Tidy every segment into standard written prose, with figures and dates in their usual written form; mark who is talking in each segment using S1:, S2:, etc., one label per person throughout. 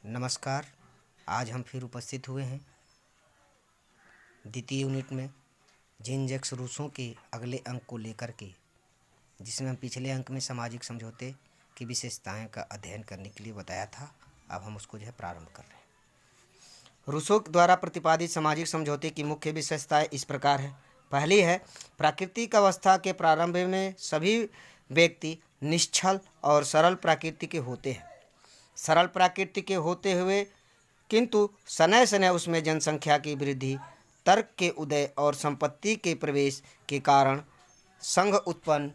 S1: नमस्कार। आज हम फिर उपस्थित हुए हैं द्वितीय यूनिट में जीन जैक्स रूसो के अगले अंक को लेकर के, जिसमें हम पिछले अंक में सामाजिक समझौते की विशेषताएं का अध्ययन करने के लिए बताया था। अब हम उसको प्रारंभ कर रहे हैं। रूसो द्वारा प्रतिपादित सामाजिक समझौते की मुख्य विशेषताएं इस प्रकार है। पहली है, प्राकृतिक अवस्था के प्रारंभ में सभी व्यक्ति निश्चल और सरल प्रकृति के होते हैं। सरल प्रकृति के होते हुए किंतु समय समय उसमें जनसंख्या की वृद्धि, तर्क के उदय और संपत्ति के प्रवेश के कारण संघ उत्पन्न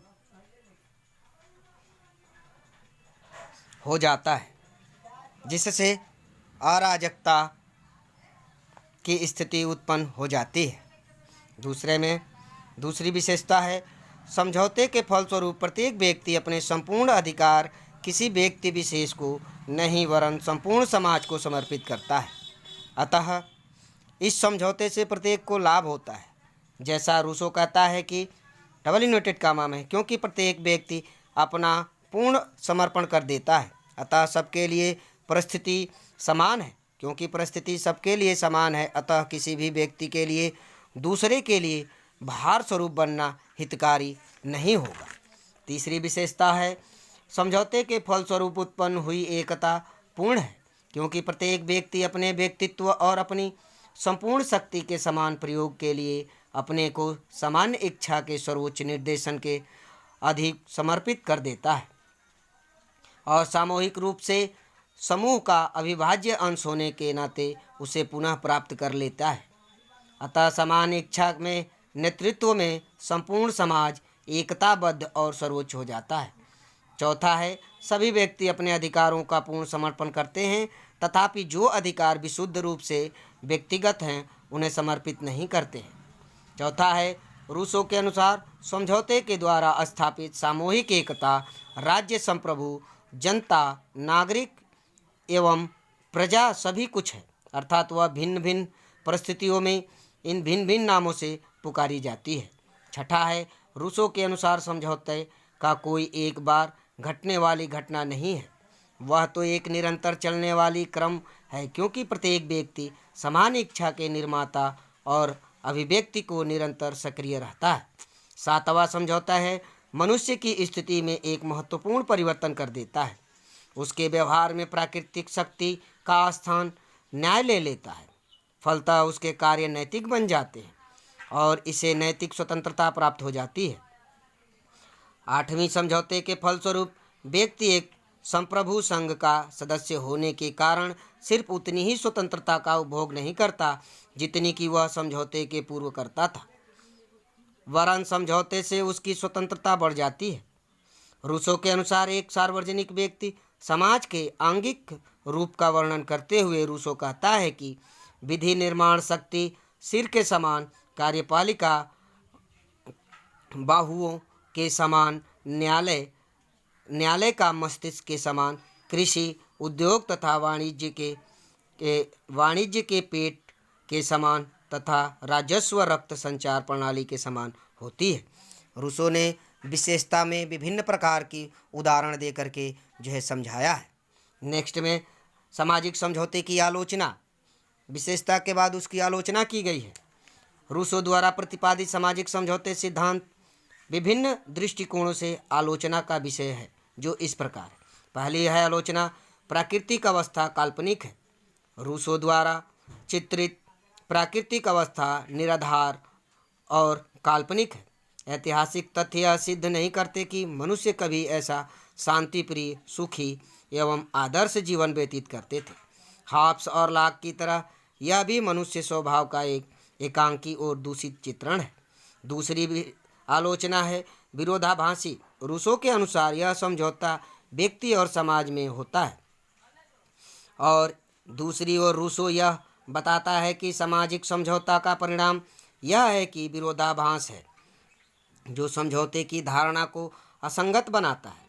S1: हो जाता है, जिससे अराजकता की स्थिति उत्पन्न हो जाती है। दूसरी विशेषता है, समझौते के फलस्वरूप प्रत्येक व्यक्ति अपने संपूर्ण अधिकार किसी व्यक्ति विशेष को नहीं वरन संपूर्ण समाज को समर्पित करता है। अतः इस समझौते से प्रत्येक को लाभ होता है। जैसा रूसो कहता है कि डबल इन्वर्टेड कामा में, क्योंकि प्रत्येक व्यक्ति अपना पूर्ण समर्पण कर देता है, अतः सबके लिए परिस्थिति समान है। क्योंकि परिस्थिति सबके लिए समान है, अतः किसी भी व्यक्ति के लिए दूसरे के लिए भार स्वरूप बनना हितकारी नहीं होगा। तीसरी विशेषता है, समझौते के फलस्वरूप उत्पन्न हुई एकता पूर्ण है, क्योंकि प्रत्येक व्यक्ति अपने व्यक्तित्व और अपनी संपूर्ण शक्ति के समान प्रयोग के लिए अपने को सामान्य इच्छा के सर्वोच्च निर्देशन के अधिक समर्पित कर देता है और सामूहिक रूप से समूह का अविभाज्य अंश होने के नाते उसे पुनः प्राप्त कर लेता है। अतः समान इच्छा में नेतृत्व में संपूर्ण समाज एकताबद्ध और सर्वोच्च हो जाता है। चौथा है, सभी व्यक्ति अपने अधिकारों का पूर्ण समर्पण करते हैं, तथापि जो अधिकार विशुद्ध रूप से व्यक्तिगत हैं उन्हें समर्पित नहीं करते हैं। चौथा है, रूसो के अनुसार समझौते के द्वारा स्थापित सामूहिक एकता राज्य, संप्रभु, जनता, नागरिक एवं प्रजा सभी कुछ है, अर्थात वह भिन्न भिन्न परिस्थितियों में इन भिन्न भिन्न नामों से पुकारी जाती है। छठा है, रूसो के अनुसार समझौते का कोई एक बार घटने वाली घटना नहीं है, वह तो एक निरंतर चलने वाली क्रम है, क्योंकि प्रत्येक व्यक्ति समान इच्छा के निर्माता और अभिव्यक्ति को निरंतर सक्रिय रहता है। सातवां समझौता है, मनुष्य की स्थिति में एक महत्वपूर्ण परिवर्तन कर देता है। उसके व्यवहार में प्राकृतिक शक्ति का स्थान न्याय ले लेता है, फलतः उसके कार्य नैतिक बन जाते हैं और इसे नैतिक स्वतंत्रता प्राप्त हो जाती है। आठवीं समझौते के फलस्वरूप व्यक्ति एक संप्रभु संघ का सदस्य होने के कारण सिर्फ उतनी ही स्वतंत्रता का उपभोग नहीं करता जितनी कि वह समझौते के पूर्व करता था, वरन समझौते से उसकी स्वतंत्रता बढ़ जाती है। रूसो के अनुसार एक सार्वजनिक व्यक्ति समाज के आंगिक रूप का वर्णन करते हुए रूसो कहता है कि विधि निर्माण शक्ति सिर के समान, कार्यपालिका बाहुओं के समान, न्यायालय का मस्तिष्क के समान, कृषि, उद्योग तथा वाणिज्य के पेट के समान तथा राजस्व रक्त संचार प्रणाली के समान होती है। रूसो ने विशेषता में विभिन्न प्रकार की उदाहरण दे करके समझाया है। नेक्स्ट में सामाजिक समझौते की आलोचना, विशेषता के बाद उसकी आलोचना की गई है। रूसो द्वारा प्रतिपादित सामाजिक समझौते सिद्धांत विभिन्न दृष्टिकोणों से आलोचना का विषय है, जो इस प्रकार है। पहली है आलोचना, प्राकृतिक अवस्था काल्पनिक है। रूसो द्वारा चित्रित प्राकृतिक अवस्था निराधार और काल्पनिक है। ऐतिहासिक तथ्य यह सिद्ध नहीं करते कि मनुष्य कभी ऐसा शांतिप्रिय, सुखी एवं आदर्श जीवन व्यतीत करते थे। हाब्स और लॉक की तरह यह भी मनुष्य स्वभाव का एक एकांकी और दूषित चित्रण है। दूसरी आलोचना है विरोधाभासी। रूसो के अनुसार यह समझौता व्यक्ति और समाज में होता है, और दूसरी ओर रूसो यह बताता है कि सामाजिक समझौता का परिणाम यह है कि विरोधाभास है, जो समझौते की धारणा को असंगत बनाता है।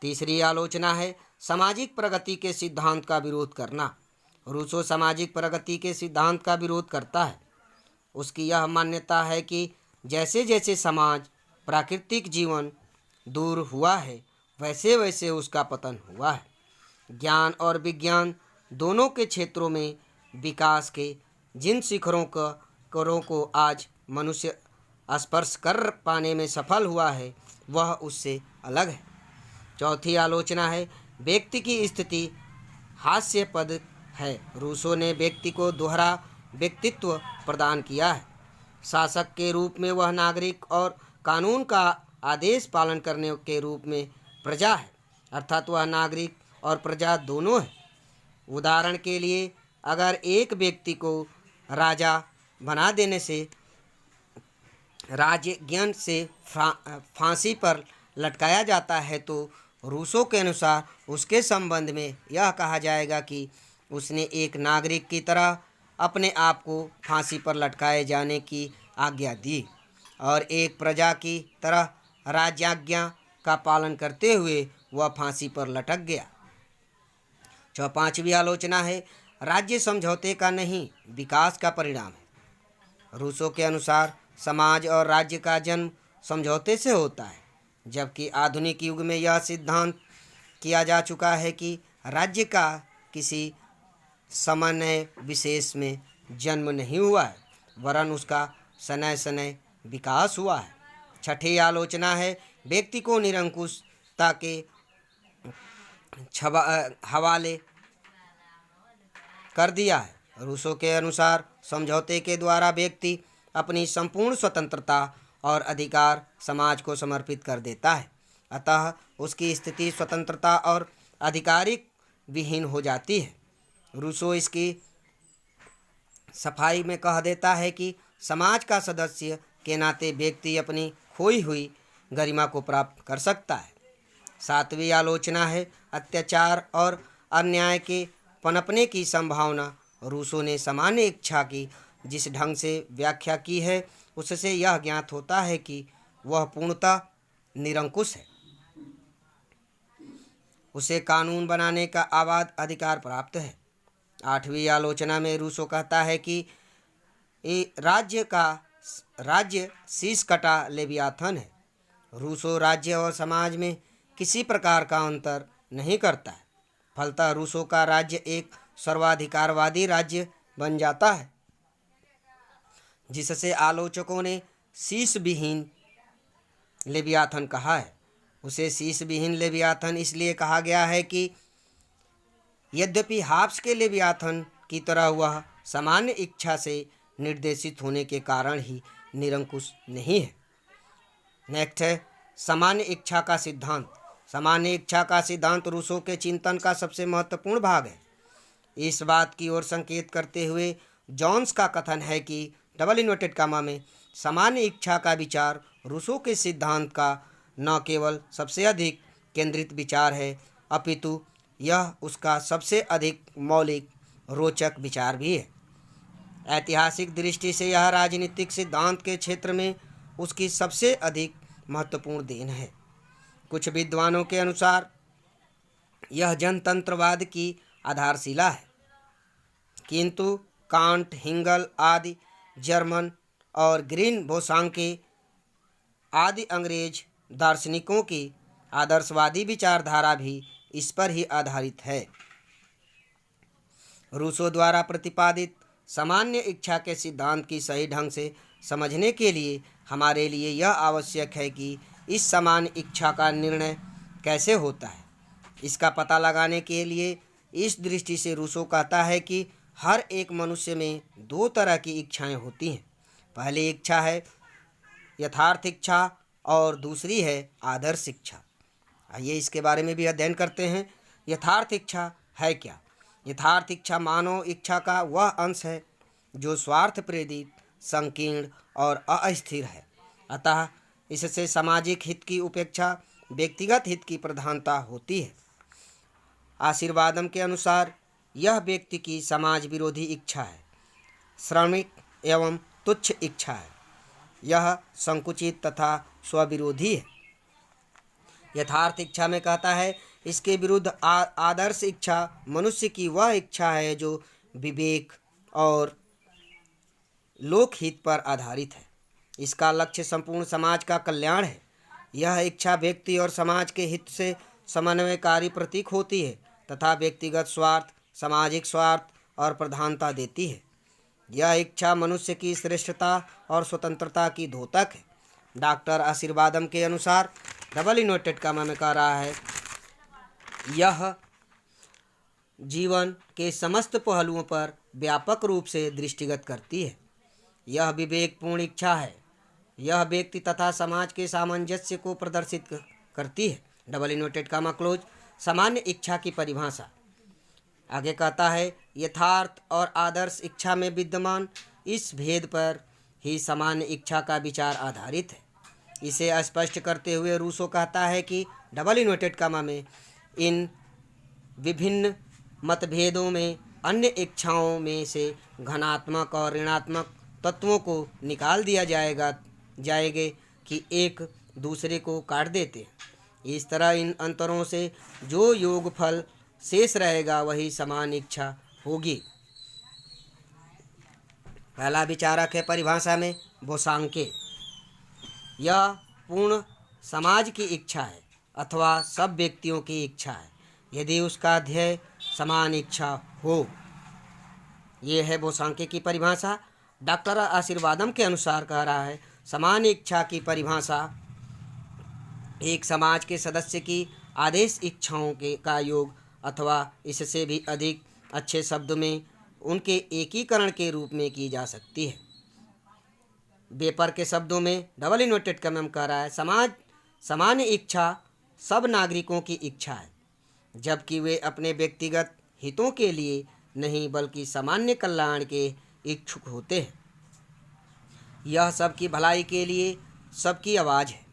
S1: तीसरी आलोचना है सामाजिक प्रगति के सिद्धांत का विरोध करना। रूसो सामाजिक प्रगति के सिद्धांत का विरोध करता है। उसकी यह मान्यता है कि जैसे जैसे समाज प्राकृतिक जीवन दूर हुआ है, वैसे वैसे उसका पतन हुआ है। ज्ञान और विज्ञान दोनों के क्षेत्रों में विकास के जिन शिखरों को आज मनुष्य स्पर्श कर पाने में सफल हुआ है वह उससे अलग है। चौथी आलोचना है व्यक्ति की स्थिति हास्यास्पद है। रूसो ने व्यक्ति को दोहरा व्यक्तित्व प्रदान किया है। शासक के रूप में वह नागरिक और कानून का आदेश पालन करने के रूप में प्रजा है, अर्थात वह नागरिक और प्रजा दोनों है। उदाहरण के लिए अगर एक व्यक्ति को राजा बना देने से राज्यज्ञ से फांसी पर लटकाया जाता है तो रूसो के अनुसार उसके संबंध में यह कहा जाएगा कि उसने एक नागरिक की तरह अपने आप को फांसी पर लटकाए जाने की आज्ञा दी और एक प्रजा की तरह राज्याज्ञा का पालन करते हुए वह फांसी पर लटक गया। पांचवी आलोचना है राज्य समझौते का नहीं विकास का परिणाम है। रूसो के अनुसार समाज और राज्य का जन्म समझौते से होता है, जबकि आधुनिक युग में यह सिद्धांत किया जा चुका है कि राज्य का किसी समन्वय विशेष में जन्म नहीं हुआ है वरन उसका शनय शनय विकास हुआ है। छठी आलोचना है व्यक्ति को निरंकुशता के हवाले कर दिया है। रूसो के अनुसार समझौते के द्वारा व्यक्ति अपनी संपूर्ण स्वतंत्रता और अधिकार समाज को समर्पित कर देता है, अतः उसकी स्थिति स्वतंत्रता और आधिकारिक विहीन हो जाती है। रूसो इसकी सफाई में कह देता है कि समाज का सदस्य के नाते व्यक्ति अपनी खोई हुई गरिमा को प्राप्त कर सकता है। सातवीं आलोचना है अत्याचार और अन्याय के पनपने की संभावना। रूसो ने सामान्य इच्छा की जिस ढंग से व्याख्या की है उससे यह ज्ञात होता है कि वह पूर्णतः निरंकुश है। उसे कानून बनाने का अबाध अधिकार प्राप्त है। आठवीं आलोचना में रूसो कहता है कि राज्य शीश कटा लेवियाथन है। रूसो राज्य और समाज में किसी प्रकार का अंतर नहीं करता है, फलतः रूसो का राज्य एक सर्वाधिकारवादी राज्य बन जाता है, जिससे आलोचकों ने शीश विहीन लेवियाथन कहा है। उसे शीश विहीन लेवियाथन इसलिए कहा गया है कि यद्यपि हाब्स के लेवियाथन की तरह वह सामान्य इच्छा से निर्देशित होने के कारण ही निरंकुश नहीं है। नेक्स्ट है सामान्य इच्छा का सिद्धांत। सामान्य इच्छा का सिद्धांत रूसो के चिंतन का सबसे महत्वपूर्ण भाग है। इस बात की ओर संकेत करते हुए जॉन्स का कथन है कि डबल इन्वर्टेड कामा में सामान्य इच्छा का विचार रूसो के सिद्धांत का न केवल सबसे अधिक केंद्रित विचार है अपितु यह उसका सबसे अधिक मौलिक रोचक विचार भी है। ऐतिहासिक दृष्टि से यह राजनीतिक सिद्धांत के क्षेत्र में उसकी सबसे अधिक महत्वपूर्ण देन है। कुछ विद्वानों के अनुसार यह जनतंत्रवाद की आधारशिला है, किंतु कांट, हिंगल आदि जर्मन और ग्रीन बोसांके आदि अंग्रेज दार्शनिकों की आदर्शवादी विचारधारा भी इस पर ही आधारित है। रूसो द्वारा प्रतिपादित सामान्य इच्छा के सिद्धांत की सही ढंग से समझने के लिए हमारे लिए यह आवश्यक है कि इस सामान्य इच्छा का निर्णय कैसे होता है। इसका पता लगाने के लिए इस दृष्टि से रूसो कहता है कि हर एक मनुष्य में दो तरह की इच्छाएं होती हैं। पहली इच्छा है यथार्थ इच्छा और दूसरी है आदर्श इच्छा। आइए इसके बारे में भी अध्ययन करते हैं। यथार्थ इच्छा है क्या? यथार्थ इच्छा मानव इच्छा का वह अंश है जो स्वार्थ प्रेरित, संकीर्ण और अस्थिर है, अतः इससे सामाजिक हित की उपेक्षा व्यक्तिगत हित की प्रधानता होती है। आशीर्वादम के अनुसार यह व्यक्ति की समाज विरोधी इच्छा है, श्रमिक एवं तुच्छ इच्छा है। यह संकुचित तथा स्वविरोधी है। यथार्थ इच्छा में कहता है इसके विरुद्ध आदर्श इच्छा मनुष्य की वह इच्छा है जो विवेक और लोकहित पर आधारित है। इसका लक्ष्य संपूर्ण समाज का कल्याण है। यह इच्छा व्यक्ति और समाज के हित से समन्वयकारी प्रतीक होती है तथा व्यक्तिगत स्वार्थ, सामाजिक स्वार्थ और प्रधानता देती है। यह इच्छा मनुष्य की श्रेष्ठता और स्वतंत्रता की द्योतक है। डॉक्टर आशीर्वादम के अनुसार डबल इन्वर्टेड कॉमा में कह रहा है, यह जीवन के समस्त पहलुओं पर व्यापक रूप से दृष्टिगत करती है। यह विवेकपूर्ण इच्छा है। यह व्यक्ति तथा समाज के सामंजस्य को प्रदर्शित करती है। Double inverted comma close. सामान्य इच्छा की परिभाषा आगे कहता है, यथार्थ और आदर्श इच्छा में विद्यमान इस भेद पर ही सामान्य इच्छा का विचार आधारित है। इसे स्पष्ट करते हुए रूसो कहता है कि डबल इन्वर्टेड कॉमा में इन विभिन्न मतभेदों में अन्य इच्छाओं में से घनात्मक और ऋणात्मक तत्वों को निकाल दिया जाएंगे कि एक दूसरे को काट देते हैं। इस तरह इन अंतरों से जो योगफल शेष रहेगा वही समान इच्छा होगी। पहला विचारक है परिभाषा में बोसांके। यह पूर्ण समाज की इच्छा है अथवा सब व्यक्तियों की इच्छा है यदि उसका ध्येय समान इच्छा हो। ये है बोसांके की परिभाषा। डॉक्टर आशीर्वादम के अनुसार कह रहा है, समान इच्छा की परिभाषा एक समाज के सदस्य की आदेश इच्छाओं का योग अथवा इससे भी अधिक अच्छे शब्द में उनके एकीकरण के रूप में की जा सकती है। वेपर के शब्दों में डबल इन्वर्टेड कॉमा में कह रहा है, सामान्य इच्छा सब नागरिकों की इच्छा है जबकि वे अपने व्यक्तिगत हितों के लिए नहीं बल्कि सामान्य कल्याण के इच्छुक होते हैं। यह सबकी भलाई के लिए सबकी आवाज़ है।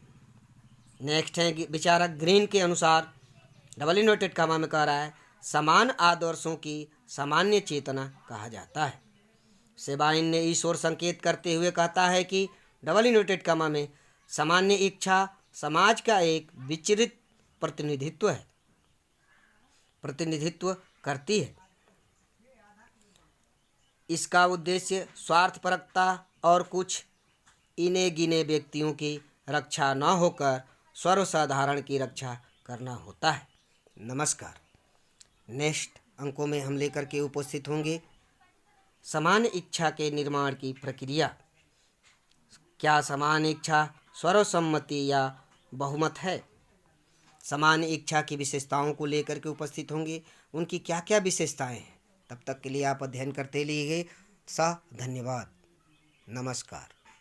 S1: नेक्स्ट है विचारक ग्रीन के अनुसार डबल इन्वर्टेड कॉमा में कह रहा है, समान आदर्शों की सामान्य चेतना कहा जाता है। सेबाइन ने ईश्वर संकेत करते हुए कहता है कि डबल इन्वर्टेड कॉमा में सामान्य इच्छा समाज का एक विचरित प्रतिनिधित्व करती है। इसका उद्देश्य स्वार्थपरकता और कुछ इने गिने व्यक्तियों की रक्षा न होकर सर्वसाधारण की रक्षा करना होता है। नमस्कार। नेक्स्ट अंकों में हम लेकर के उपस्थित होंगे समान इच्छा के निर्माण की प्रक्रिया। क्या समान इच्छा सर्वसम्मति या बहुमत है? समान इच्छा की विशेषताओं को लेकर के उपस्थित होंगे, उनकी क्या क्या विशेषताएं हैं। तब तक के लिए आप अध्ययन करते रहिए। धन्यवाद। नमस्कार।